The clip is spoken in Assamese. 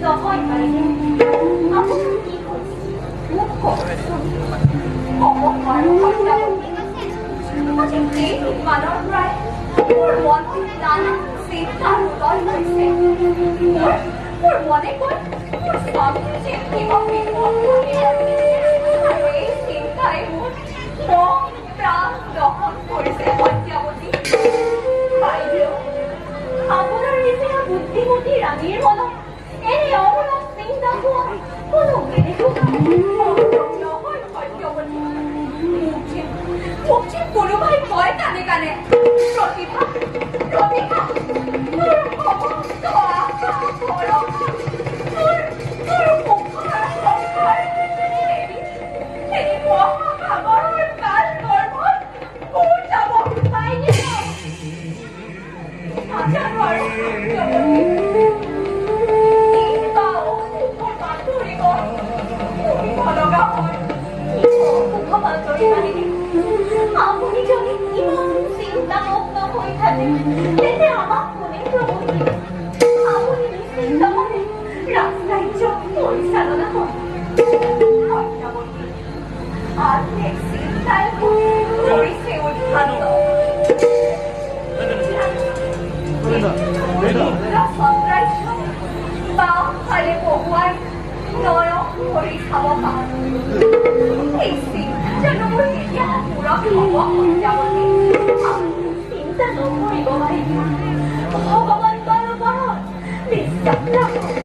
নহয় বাইদেউ, আপোনাৰ কি হৈছে? মোক কওকচোন। ক'ব নোৱাৰো সত্যাৱতী। আজি কেইদিনমানৰ পৰাই মোৰ মনটো নানা চিন্তাৰ উদয় হৈছে। মোৰ মনে কৈ মোৰ স্বামীৰ যে কিবা বিপদ ঘটিলে, আৰু এই চিন্তাই মোৰ মন প্ৰাণ দহন কৰিছে সত্যাৱতী। বাইদেউ, আপোনাৰ নিচিনা বুদ্ধিমতী ৰাণীৰ মনত এনে অমূলক চিন্তা হোৱা কোনো বেলেগো নহয় সত্যাৱতী। মোক যে কোনোবাই কয় কানে কানে, প্ৰতিভা প্ৰতিভা, মোৰ সমস্ত আশা ভৰসা, মোৰ সুখৰ সংসাৰ এই মহাসাগৰৰ কাল গৰ্ভত মোৰ যাব বাইদেউ। নাজানো আৰু সত্যাৱতী, কিবা অসুখৰ বাতৰি শুনিব লগা হয়। অসুখ বাতৰি আহিলে আপুনি যদি ইমান চিন্তামগ্ন হৈ থাকে, তেন্তে আমাক কোনে প্ৰভু দিব? আপুনি নিশ্চিন্তভাৱে ৰাজকাৰ্য পৰিচালনা কৰে। সত্যাৱতী, আৰু এক চিন্তাই কৰিছে উদ্ভ্ৰান্ত। বাওঁফালে বহুৱাই নৰম কৰি চাব পাৰোঁ। এই চিন্তা জানো মোৰ কেতিয়া পূৰণ হ'ব সত্যাৱতী? চিন্তা নকৰিব বাইদেউ, ভগৱন্তৰ ওপৰত বিশ্বাস ৰাখক।